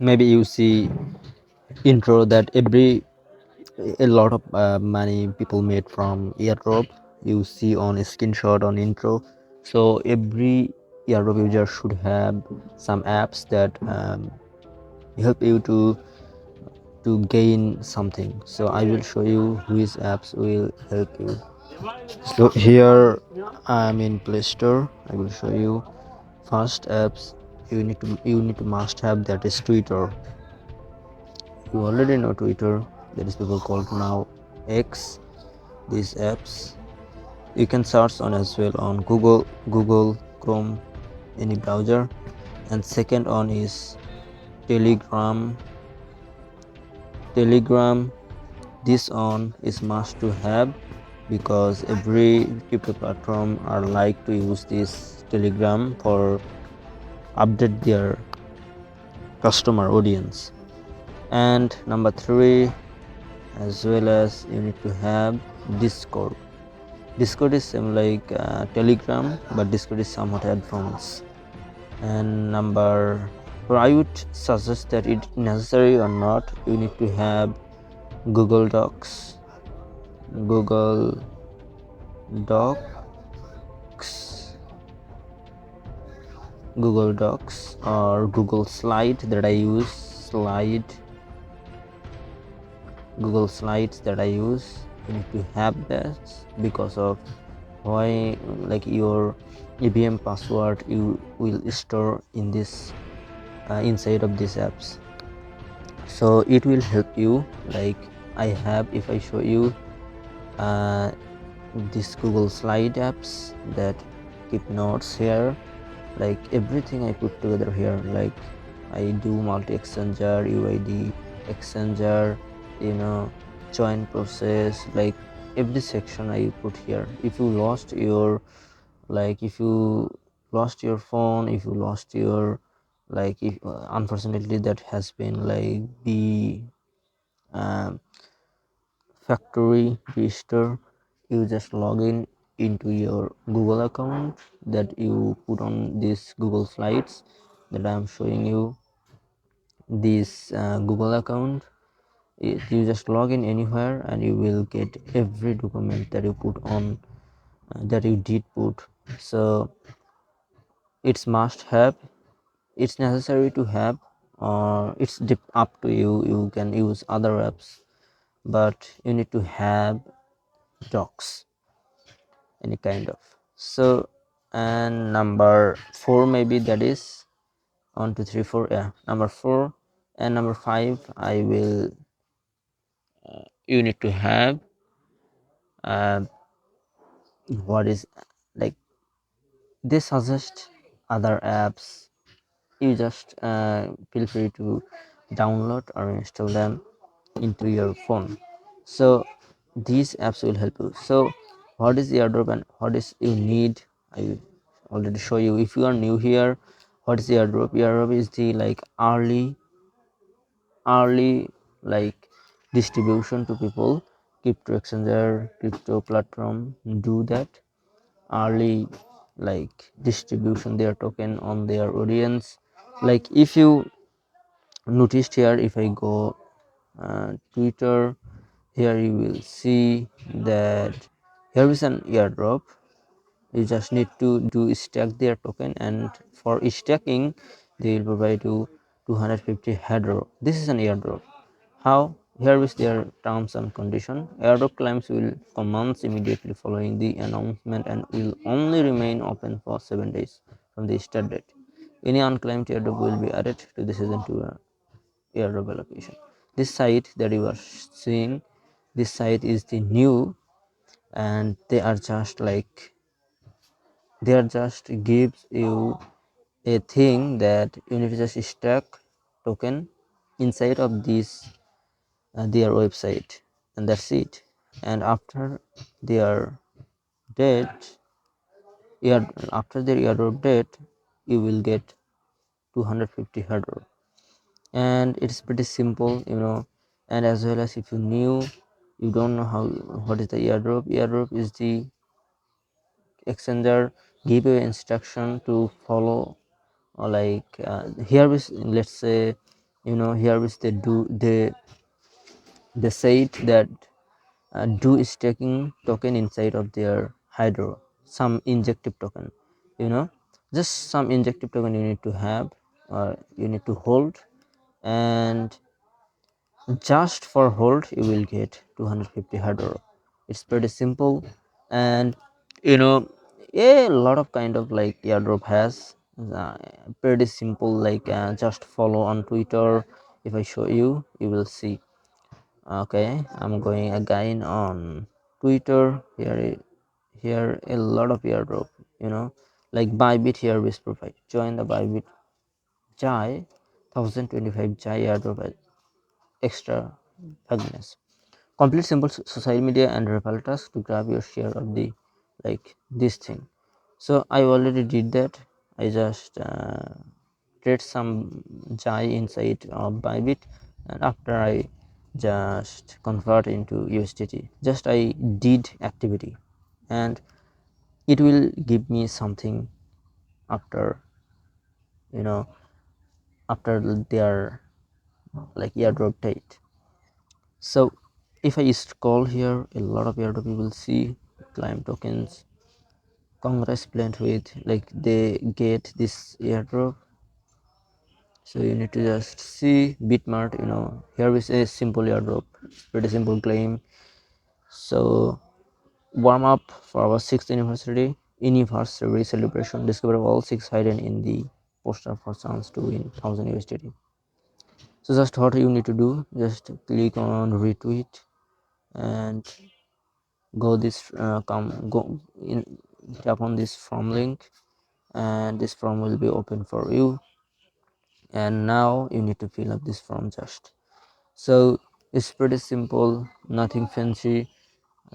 maybe you see intro that a lot of money people made from airdrop. You see on a screenshot on intro. So every airdrop user should have some apps that help you to gain something. So I will show you which apps will help you. So here I'm in Play Store. I will show you first apps you need to must have, that is Twitter. You already know Twitter, that is people called now X. These apps you can search on as well on Google Chrome, any browser. And second on is Telegram. This on is must to have, because every crypto platform are like to use this Telegram for update their customer audience. And number 3, as well as you need to have Discord. Discord is same like Telegram, but Discord is somewhat advanced. And number 4, I would suggest that it necessary or not, you need to have Google Docs. Google Docs, Google Docs or Google Slide that I use. Google Slides that I use. You need to have that, because of why, like your EVM password you will store in this inside of these apps. So it will help you. Like I have, if I show you uh, this Google Slide apps that keep notes here, like everything I put together here, like I do multi-exchanger, UID exchanger, join process, like every section I put here. If you lost your, like if you lost your phone, if you lost your, like if unfortunately that has been like the um, factory register, you just log in into your Google account that you put on these Google Slides that I am showing you. This Google account, you just log in anywhere and you will get every document that you put on, that you did put. So it's must have, it's necessary to have, or it's up to you. You can use other apps, but you need to have docs, any kind of. So, and number 4, maybe that is 1 2 3 4, yeah, number 4. And number 5, I will you need to have uh, what is, like, they suggest other apps. You just feel free to download or install them into your phone. So these apps will help you. So what is the airdrop and what is you need, I already show you. If you are new here, what is the airdrop? Airdrop is the like early like distribution to people. Crypto exchanger, crypto platform do that early, like distribution their token on their audience. Like if you noticed here, if I go Twitter, here you will see that here is an airdrop. You just need to stack their token, and for stacking they will provide you 250 airdrop. This is an airdrop. How? Here is their terms and condition. Airdrop claims will commence immediately following the announcement and will only remain open for 7 days from the start date. Any unclaimed airdrop will be added to the season 2 airdrop allocation. This site that you are seeing, this site is the new, and they are just like, they are just gives you a thing that you need to just stack token inside of this their website, and that's it. And after their date, year after their airdrop date, you will get 250 airdrop. And it's pretty simple, and as well as if you knew, you don't know how, what is the airdrop is the exchanger give you instruction to follow, or like here is, let's say here is they said that do staking token inside of their hydro, some injective token, you know just some injective token you need to have, or you need to hold, and just for hold you will get 250 hydro. It's pretty simple. And you know a lot of kind of like airdrop has uh, pretty simple, like just follow on Twitter. If I show you, you will see. Okay, I'm going again on Twitter. Here a lot of airdrop, like Bybit. Here is provide join the Bybit Jai 1025 Jai airdrop extra vagueness. Complete simple social media and referral task to grab your share of the like this thing. So I already did that. I just create some Jai inside of Bybit, and after I just convert into USDT. Just I did activity, and it will give me something after you know after their like airdrop date. So if I scroll here, a lot of airdrop you will see climb tokens. Congress blend with like they get this airdrop. So you need to just see Bitmart. Here is a simple airdrop, pretty simple claim. So warm up for our 6th anniversary celebration. Discover all 6 hidden in the poster for chance to win 1000 USDT. So just what you need to do, just click on retweet and go in, tap on this form link, and this form will be open for you. And now you need to fill up this form. Just so it's pretty simple, nothing fancy.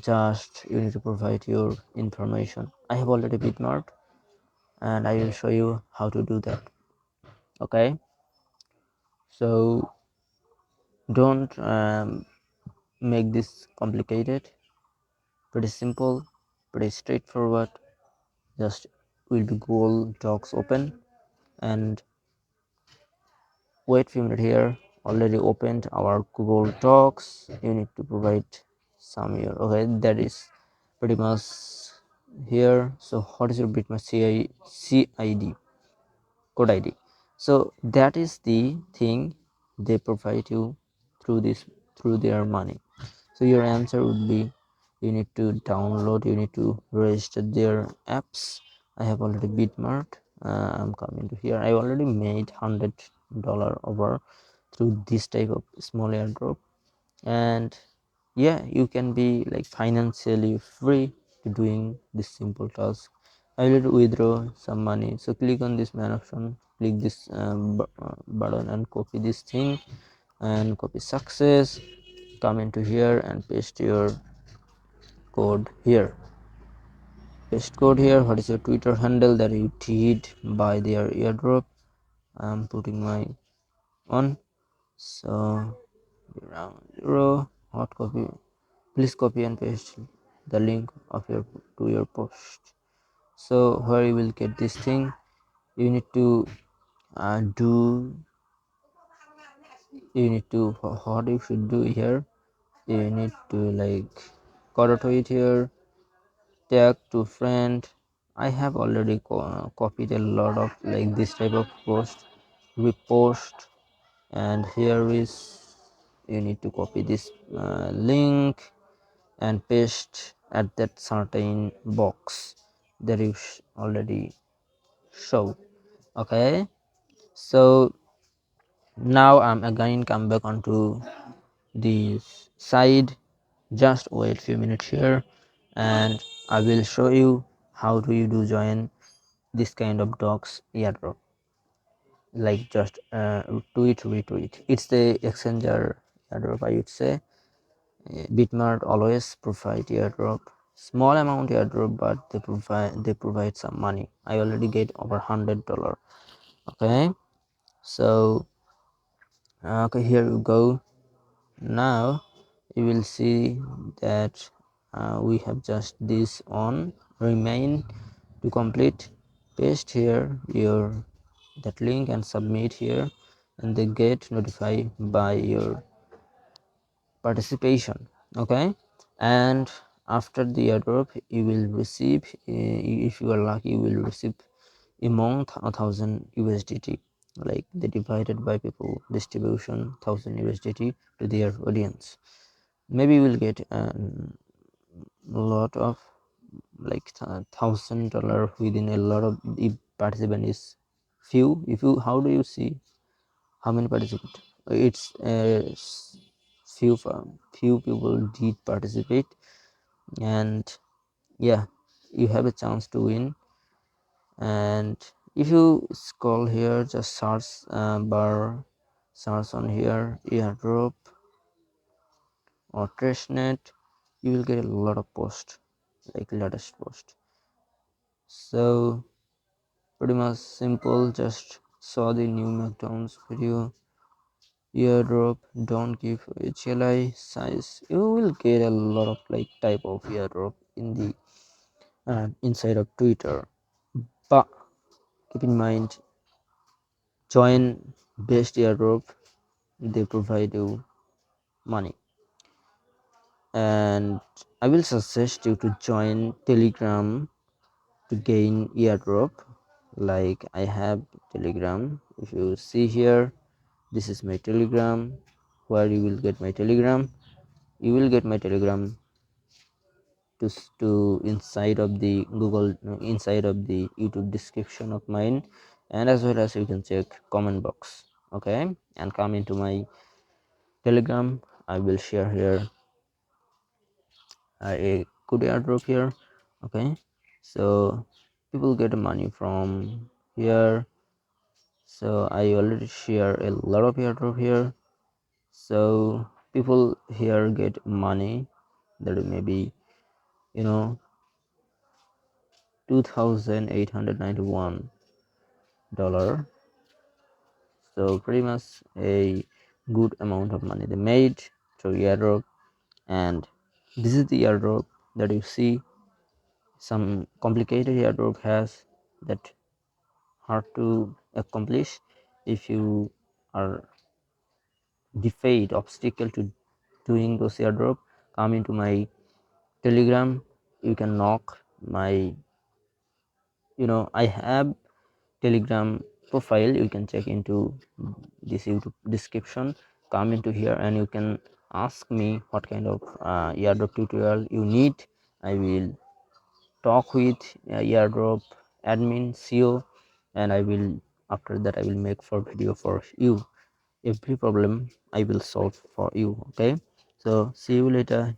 Just you need to provide your information. I have already bitmarked, and I will show you how to do that. Okay, so don't make this complicated. Pretty simple, pretty straightforward. Just will be Google Docs open, and wait few minutes. Here already opened our Google Docs. You need to provide some here. Okay, that is pretty much here. So what is your bitmap CID code ID? So that is the thing they provide you through their money. So your answer would be, you need to download, you need to register their apps. I have already bitmarked. I'm coming to here. I already made $100 over through this type of small airdrop. And yeah, you can be like financially free to doing this simple task. I will withdraw some money. So click on this man option, click this button and copy this thing, and copy success. Come into here and paste your code here. Paste code here. What is your Twitter handle that you did by their airdrop? I'm putting my on. So around 0. Hot copy. Please copy and paste the link of your post. So where you will get this thing, you need to do. You need to what you should do here. You need to like tweet here, tag to friend. I have already copied a lot of like this type of post, repost, and here is, you need to copy this link and paste at that certain box that you already show. Okay, so now I'm again come back onto the side. Just wait few minutes here, and I will show you how do you do join this kind of docs airdrop. Like just tweet retweet, it's the exchanger airdrop, I would say. Bitmart always provide airdrop, small amount airdrop, but they provide some money. I already get over $100. Okay, so okay, here you go. Now you will see that we have just this on remain to complete. Paste here your that link and submit here. and they get notified by your participation. Okay, and after the airdrop you will receive, if you are lucky, you will receive among 1000 USDT, like they divided by people distribution 1000 USDT to their audience. Maybe you will get a lot of like $1000 within a lot of, if participant is few. If you, how do you see how many participate? It's few people did participate, and yeah, you have a chance to win. And if you scroll here, just search bar, search on here airdrop or testnet, you will get a lot of post, like latest post. So pretty much simple. Just saw the new McDonald's video. Airdrop, don't give HLI size. You will get a lot of like type of airdrop in the inside of Twitter, but keep in mind, join best airdrop, they provide you money. And I will suggest you to join Telegram to gain airdrop. Like I have Telegram. If you see here, this is my Telegram. Where you will get my Telegram, you will get my Telegram to inside of the Google, inside of the YouTube description of mine, and as well as you can check comment box. Okay, and come into my Telegram. I will share here a good airdrop here. Okay, so people get money from here. So I already share a lot of airdrop here, so people here get money that may be, you know, $2,891. So pretty much a good amount of money they made through airdrop. And this is the airdrop that you see. Some complicated airdrop has that hard to accomplish. If you are defeat obstacle to doing those airdrop, come into my Telegram. You can knock my, I have Telegram profile. You can check into this YouTube description. Come into here and you can ask me what kind of airdrop tutorial you need. I will talk with airdrop admin CEO, and I will, after that I will make for video for you. Every problem I will solve for you. Okay, so see you later.